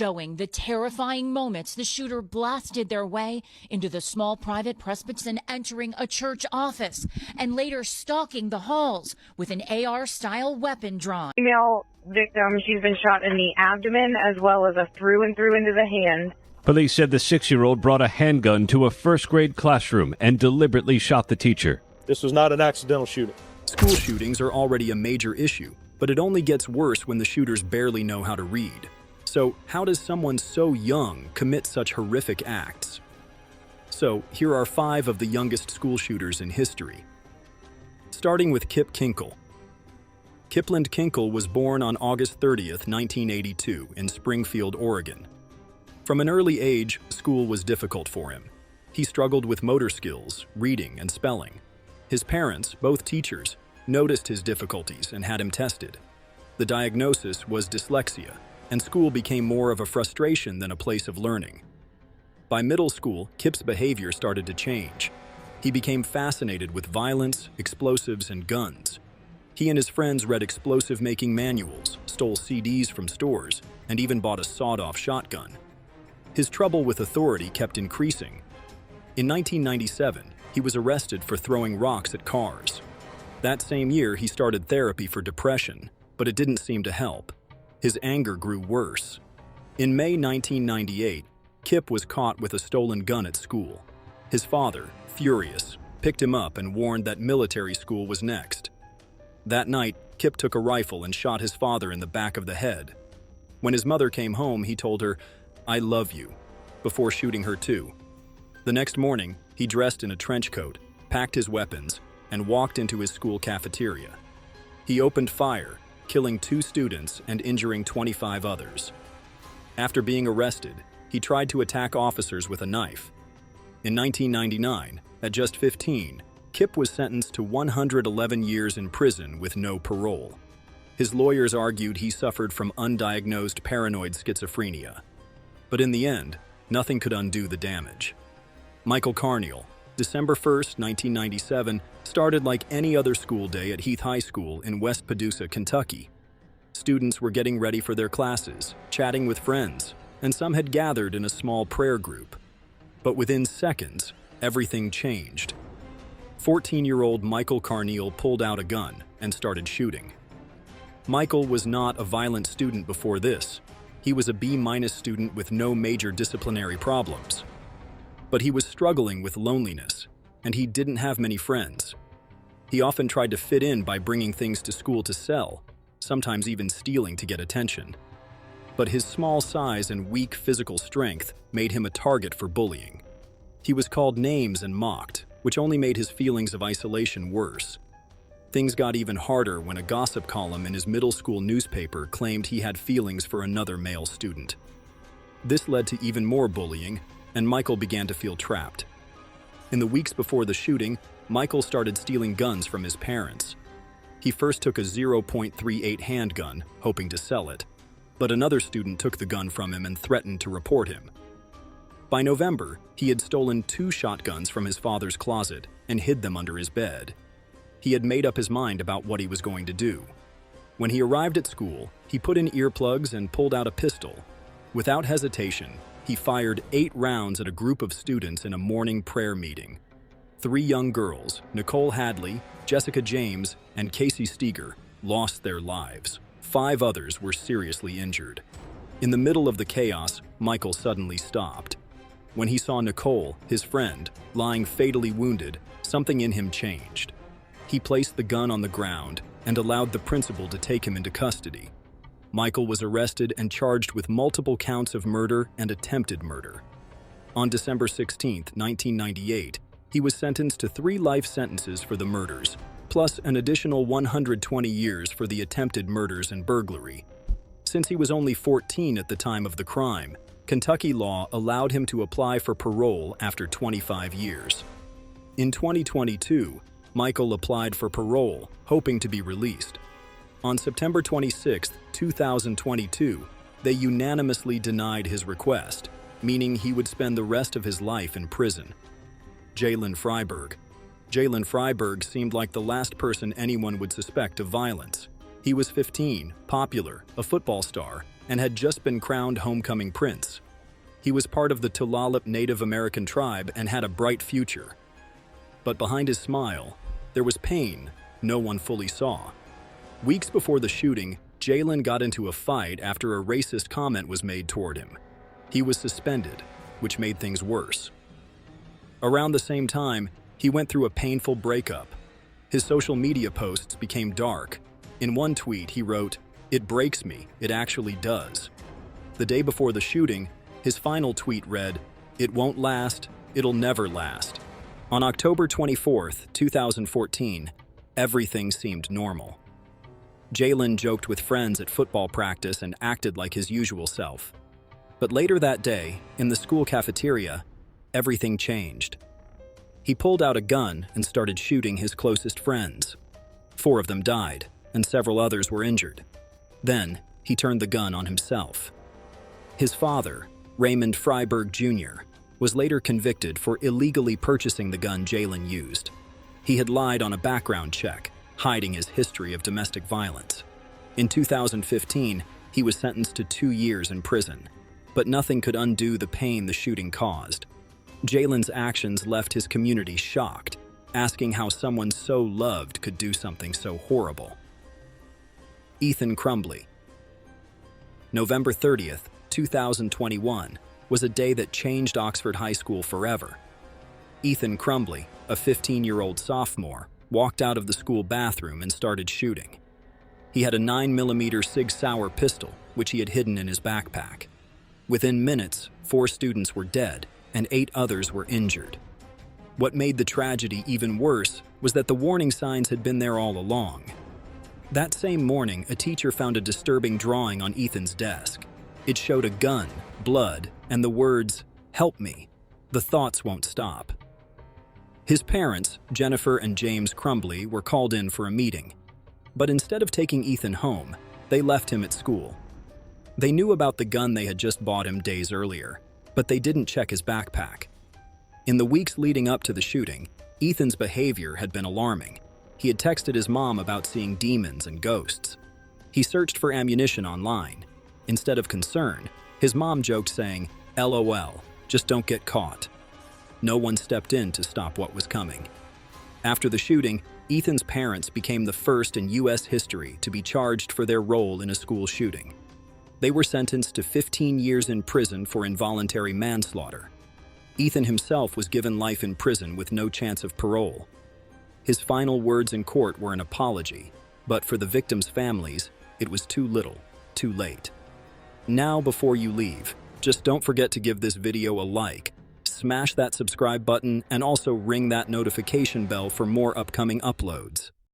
showing the terrifying moments the shooter blasted their way into the small private Presbyterian, entering a church office and later stalking the halls with an AR-style weapon drawn. Female victim, she's been shot in the abdomen as well as a through and through into the hand. Police said the 6-year-old brought a handgun to a first-grade classroom and deliberately shot the teacher. This was not an accidental shooting. School shootings are already a major issue, but it only gets worse when the shooters barely know how to read. So, how does someone so young commit such horrific acts? So, here are 5 of the youngest school shooters in history. Starting with Kip Kinkle. Kipland Kinkle was born on August 30th, 1982, in Springfield, Oregon. From an early age, school was difficult for him. He struggled with motor skills, reading, and spelling. His parents, both teachers, noticed his difficulties and had him tested. The diagnosis was dyslexia, and school became more of a frustration than a place of learning. By middle school, Kip's behavior started to change. He became fascinated with violence, explosives, and guns. He and his friends read explosive-making manuals, stole CDs from stores, and even bought a sawed-off shotgun. His trouble with authority kept increasing. In 1997, he was arrested for throwing rocks at cars. That same year, he started therapy for depression, but it didn't seem to help. His anger grew worse. In May 1998, Kip was caught with a stolen gun at school. His father, furious, picked him up and warned that military school was next. That night, Kip took a rifle and shot his father in the back of the head. When his mother came home, he told her, "I love you," before shooting her too. The next morning, he dressed in a trench coat, packed his weapons, and walked into his school cafeteria. He opened fire, killing 2 students and injuring 25 others. After being arrested, he tried to attack officers with a knife. In 1999, at just 15, Kip was sentenced to 111 years in prison with no parole. His lawyers argued he suffered from undiagnosed paranoid schizophrenia. But in the end, nothing could undo the damage. Michael Carneal, December 1st, 1997, started like any other school day at Heath High School in West Paducah, Kentucky. Students were getting ready for their classes, chatting with friends, and some had gathered in a small prayer group. But within seconds, everything changed. 14-year-old Michael Carneal pulled out a gun and started shooting. Michael was not a violent student before this. He was a B- student with no major disciplinary problems. But he was struggling with loneliness, and he didn't have many friends. He often tried to fit in by bringing things to school to sell, sometimes even stealing to get attention. But his small size and weak physical strength made him a target for bullying. He was called names and mocked, which only made his feelings of isolation worse. Things got even harder when a gossip column in his middle school newspaper claimed he had feelings for another male student. This led to even more bullying, and Michael began to feel trapped. In the weeks before the shooting, Michael started stealing guns from his parents. He first took a .38 handgun, hoping to sell it, but another student took the gun from him and threatened to report him. By November, he had stolen 2 shotguns from his father's closet and hid them under his bed. He had made up his mind about what he was going to do. When he arrived at school, he put in earplugs and pulled out a pistol. Without hesitation, he fired 8 rounds at a group of students in a morning prayer meeting. 3 young girls, Nicole Hadley, Jessica James, and Casey Steger, lost their lives. 5 others were seriously injured. In the middle of the chaos, Michael suddenly stopped. When he saw Nicole, his friend, lying fatally wounded, something in him changed. He placed the gun on the ground and allowed the principal to take him into custody. Michael was arrested and charged with multiple counts of murder and attempted murder. On December 16, 1998, he was sentenced to 3 life sentences for the murders, plus an additional 120 years for the attempted murders and burglary. Since he was only 14 at the time of the crime, Kentucky law allowed him to apply for parole after 25 years. In 2022, Michael applied for parole, hoping to be released. On September 26, 2022, they unanimously denied his request, meaning he would spend the rest of his life in prison. Jalen Freiberg. Jalen Freiberg seemed like the last person anyone would suspect of violence. He was 15, popular, a football star, and had just been crowned homecoming prince. He was part of the Tulalip Native American tribe and had a bright future. But behind his smile, there was pain no one fully saw. Weeks before the shooting, Jalen got into a fight after a racist comment was made toward him. He was suspended, which made things worse. Around the same time, he went through a painful breakup. His social media posts became dark. In one tweet, he wrote, "It breaks me, it actually does." The day before the shooting, his final tweet read, "It won't last, it'll never last." On October 24th, 2014, everything seemed normal. Jalen joked with friends at football practice and acted like his usual self. But later that day, in the school cafeteria, everything changed. He pulled out a gun and started shooting his closest friends. 4 of them died, and several others were injured. Then, he turned the gun on himself. His father, Raymond Freiberg Jr., was later convicted for illegally purchasing the gun Jalen used. He had lied on a background check, hiding his history of domestic violence. In 2015, he was sentenced to 2 years in prison, but nothing could undo the pain the shooting caused. Jalen's actions left his community shocked, asking how someone so loved could do something so horrible. Ethan Crumbley. November 30th, 2021, was a day that changed Oxford High School forever. Ethan Crumbley, a 15-year-old sophomore, walked out of the school bathroom and started shooting. He had a 9mm Sig Sauer pistol, which he had hidden in his backpack. Within minutes, 4 students were dead and 8 others were injured. What made the tragedy even worse was that the warning signs had been there all along. That same morning, a teacher found a disturbing drawing on Ethan's desk. It showed a gun, blood, and the words, "Help me. The thoughts won't stop." His parents, Jennifer and James Crumbley, were called in for a meeting. But instead of taking Ethan home, they left him at school. They knew about the gun they had just bought him days earlier, but they didn't check his backpack. In the weeks leading up to the shooting, Ethan's behavior had been alarming. He had texted his mom about seeing demons and ghosts. He searched for ammunition online. Instead of concern, his mom joked saying, "LOL, just don't get caught." No one stepped in to stop what was coming. After the shooting, Ethan's parents became the first in U.S. history to be charged for their role in a school shooting. They were sentenced to 15 years in prison for involuntary manslaughter. Ethan himself was given life in prison with no chance of parole. His final words in court were an apology, but for the victims' families, it was too little, too late. Now, before you leave, just don't forget to give this video a like, smash that subscribe button, and also ring that notification bell for more upcoming uploads.